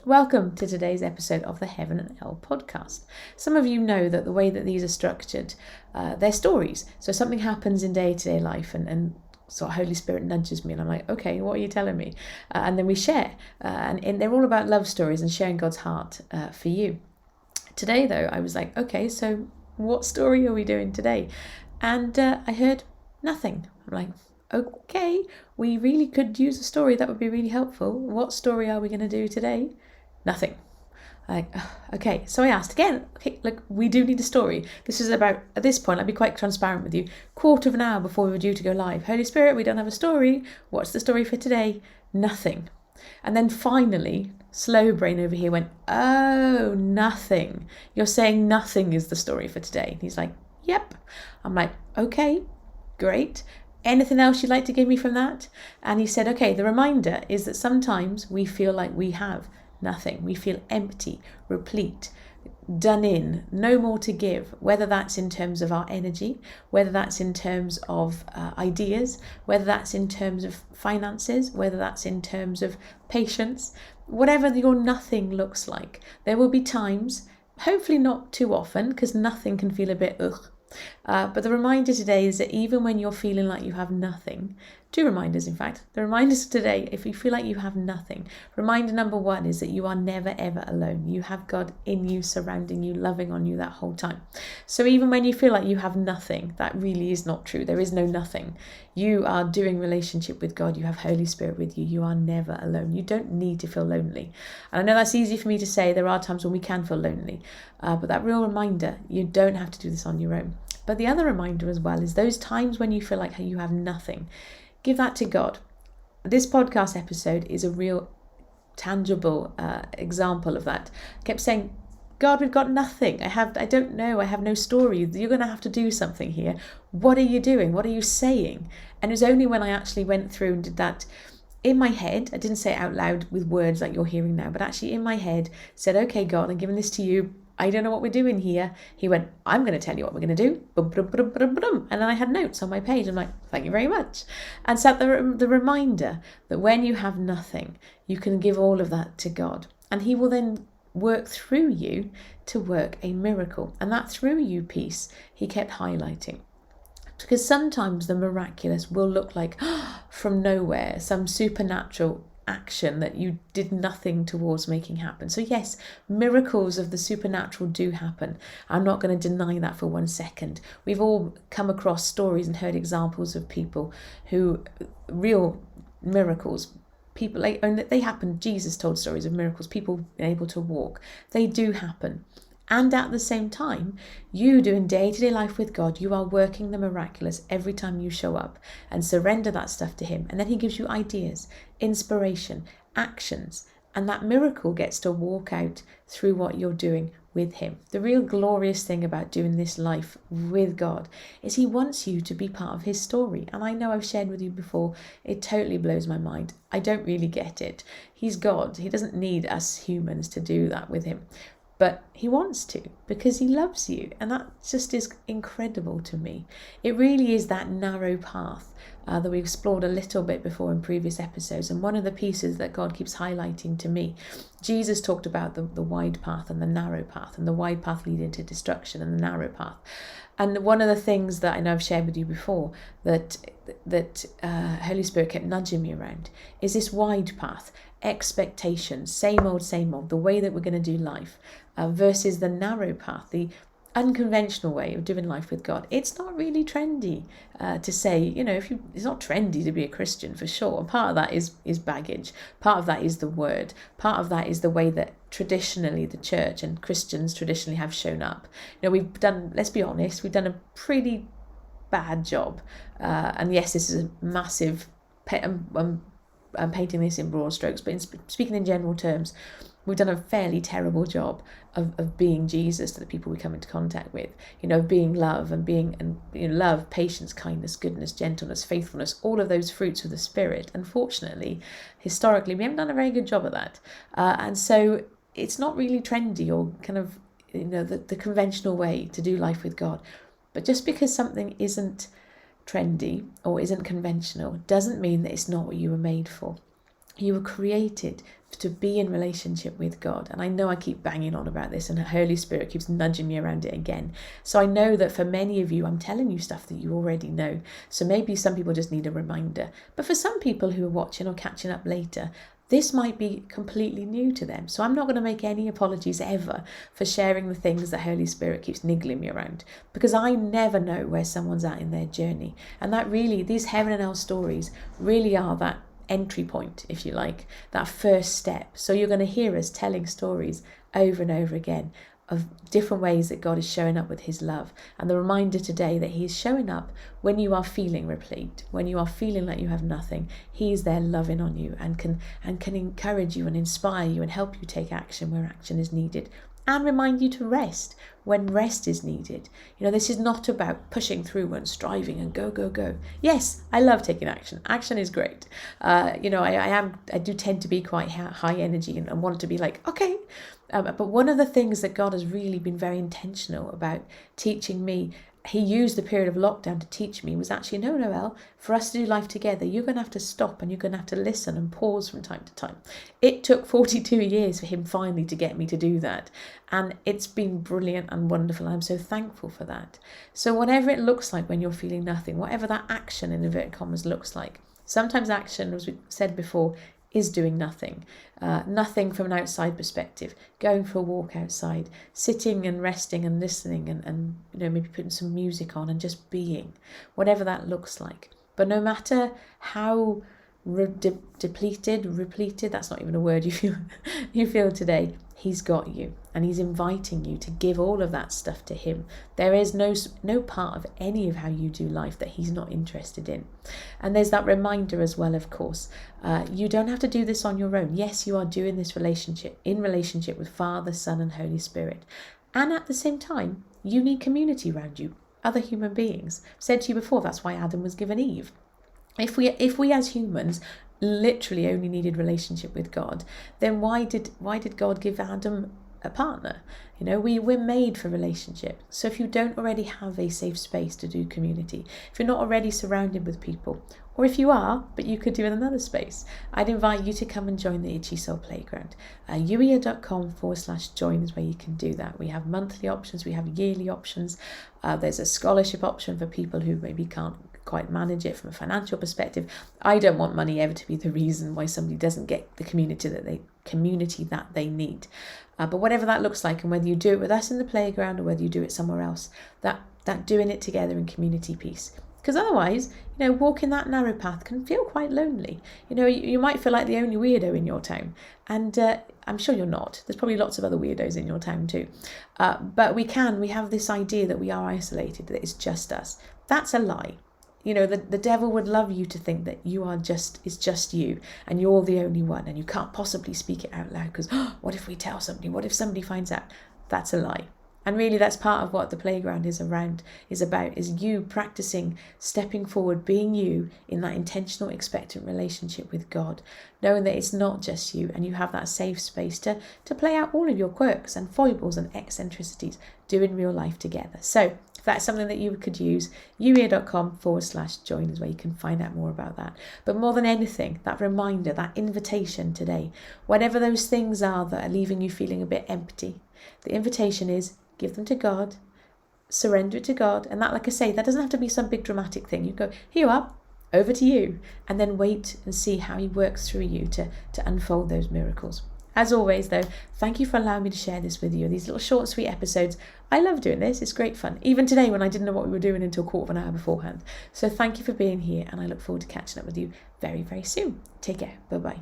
Welcome to today's episode of the Heaven and Hell podcast. Some of you know that the way that these are structured, they're stories. So something happens in day-to-day life and so Holy Spirit nudges me and I'm like, okay, what are you telling me? And then we share. And they're all about love stories and sharing God's heart for you. Today, though, I was like, okay, so what story are we doing today? And I heard nothing. I'm like, okay, we really could use a story that would be really helpful. What story are we going to do today? Nothing. Like, okay, so I asked again, okay, look, we do need a story. This is about, at this point, I'll be quite transparent with you, quarter of an hour before we were due to go live. Holy Spirit, we don't have a story. What's the story for today? Nothing. And then finally, slow brain over here went, oh, nothing. You're saying nothing is the story for today. And he's like, yep. I'm like, okay, great. Anything else you'd like to give me from that? And he said, okay, the reminder is that sometimes we feel like we have nothing. We feel empty, replete, done in, no more to give, whether that's in terms of our energy, whether that's in terms of ideas, whether that's in terms of finances, whether that's in terms of patience, whatever your nothing looks like. There will be times, hopefully not too often, because nothing can feel a bit ugh. But the reminder today is that even when you're feeling like you have nothing, two reminders in fact, the reminders today, if you feel like you have nothing, reminder number one is that you are never ever alone. You have God in you, surrounding you, loving on you that whole time. So even when you feel like you have nothing, that really is not true. There is no nothing. You are doing relationship with God. You have Holy Spirit with you. You are never alone. You don't need to feel lonely. And I know that's easy for me to say. There are times when we can feel lonely. But that real reminder, you don't have to do this on your own. But the other reminder as well is those times when you feel like you have nothing, give that to God. This podcast episode is a real tangible example of that. I kept saying, God, we've got nothing. I don't know. I have no story. You're going to have to do something here. What are you doing? What are you saying? And it was only when I actually went through and did that in my head, I didn't say it out loud with words like you're hearing now, but actually in my head said, okay, God, I'm giving this to you. I don't know what we're doing here. He went, I'm going to tell you what we're going to do. And then I had notes on my page. I'm like, thank you very much. And so the reminder that when you have nothing, you can give all of that to God. And he will then work through you to work a miracle. And that through you piece, he kept highlighting. Because sometimes the miraculous will look like from nowhere, some supernatural action that you did nothing towards making happen. So yes, miracles of the supernatural do happen. I'm not going to deny that for 1 second. We've all come across stories and heard examples of people who, real miracles, people, like, and they happen. Jesus told stories of miracles, people being able to walk. They do happen. And at the same time, you doing day-to-day life with God, you are working the miraculous every time you show up and surrender that stuff to him. And then he gives you ideas, inspiration, actions, and that miracle gets to walk out through what you're doing with him. The real glorious thing about doing this life with God is he wants you to be part of his story. And I know I've shared with you before, it totally blows my mind. I don't really get it. He's God. He doesn't need us humans to do that with him. But he wants to because he loves you. And that just is incredible to me. It really is that narrow path that we explored a little bit before in previous episodes. And one of the pieces that God keeps highlighting to me, Jesus talked about the wide path and the narrow path, and the wide path leading to destruction and the narrow path. And one of the things that I know I've shared with you before that Holy Spirit kept nudging me around is this wide path, expectations, same old, the way that we're going to do life versus the narrow path, the unconventional way of doing life with God. It's not really trendy to say, it's not trendy to be a Christian for sure. And part of that is baggage. Part of that is the word. Part of that is the way that traditionally the church and Christians traditionally have shown up. Let's be honest, we've done a pretty bad job. And yes, this is a massive, I'm painting this in broad strokes, but speaking in general terms, we've done a fairly terrible job of being Jesus to the people we come into contact with, of being love and love, patience, kindness, goodness, gentleness, faithfulness, all of those fruits of the Spirit. Unfortunately, historically, we haven't done a very good job of that. And so it's not really trendy or kind of, the conventional way to do life with God. But just because something isn't trendy or isn't conventional doesn't mean that it's not what you were made for. You were created to be in relationship with God. And I know I keep banging on about this, and the Holy Spirit keeps nudging me around it again. So I know that for many of you, I'm telling you stuff that you already know. So maybe some people just need a reminder. But for some people who are watching or catching up later, this might be completely new to them. So I'm not going to make any apologies ever for sharing the things that Holy Spirit keeps niggling me around, because I never know where someone's at in their journey. And that really, these heaven and hell stories really are that entry point, if you like, that first step. So you're going to hear us telling stories over and over again of different ways that God is showing up with his love. And the reminder today that he is showing up when you are feeling replete, when you are feeling like you have nothing. He is there loving on you and can encourage you and inspire you and help you take action where action is needed, and remind you to rest when rest is needed. This is not about pushing through and striving and go, go, go. Yes, I love taking action. Action is great. I do tend to be quite high energy and want to be like, okay. But one of the things that God has really been very intentional about teaching me, he used the period of lockdown to teach me, was actually, no, Noelle, for us to do life together, you're going to have to stop and you're going to have to listen and pause from time to time. It took 42 years for him finally to get me to do that. And it's been brilliant and wonderful. I'm so thankful for that. So whatever it looks like when you're feeling nothing, whatever that action in inverted commas looks like, sometimes action, as we said before, is doing nothing. Nothing from an outside perspective, going for a walk outside, sitting and resting and listening and maybe putting some music on and just being, whatever that looks like. But no matter how repleted, that's not even a word you feel today, he's got you and he's inviting you to give all of that stuff to him. There is no part of any of how you do life that he's not interested in. And there's that reminder as well, of course, you don't have to do this on your own. Yes, you are doing this in relationship with Father, Son and Holy Spirit. And at the same time, you need community around you, other human beings. I've said to you before, that's why Adam was given Eve. If we as humans literally only needed relationship with God, then why did God give Adam a partner? We're made for relationship. So if you don't already have a safe space to do community, if you're not already surrounded with people, or if you are, but you could do in another space, I'd invite you to come and join the Itchy Soul Playground. uea.com/join is where you can do that. We have monthly options, we have yearly options. There's a scholarship option for people who maybe can't quite manage it from a financial perspective. I don't want money ever to be the reason why somebody doesn't get the community that they need. But whatever that looks like, and whether you do it with us in the playground or whether you do it somewhere else, that doing it together in community piece. Because otherwise, walking that narrow path can feel quite lonely. You might feel like the only weirdo in your town. And I'm sure you're not. There's probably lots of other weirdos in your town too. But we have this idea that we are isolated, that it's just us. That's a lie. The devil would love you to think that it's just you and you're the only one and you can't possibly speak it out loud because what if we tell somebody? What if somebody finds out? That's a lie. And really that's part of what the playground is about, is you practicing stepping forward, being you in that intentional, expectant relationship with God, knowing that it's not just you and you have that safe space to play out all of your quirks and foibles and eccentricities, doing real life together. So if that's something that you could use, uea.com/join is where you can find out more about that. But more than anything, that reminder, that invitation today, whatever those things are that are leaving you feeling a bit empty, the invitation is give them to God, surrender it to God. And that, like I say, that doesn't have to be some big dramatic thing. You go, here you are, over to you, and then wait and see how he works through you to unfold those miracles. As always, though, thank you for allowing me to share this with you. These little short, sweet episodes. I love doing this. It's great fun. Even today when I didn't know what we were doing until a quarter of an hour beforehand. So thank you for being here, and I look forward to catching up with you very, very soon. Take care. Bye-bye.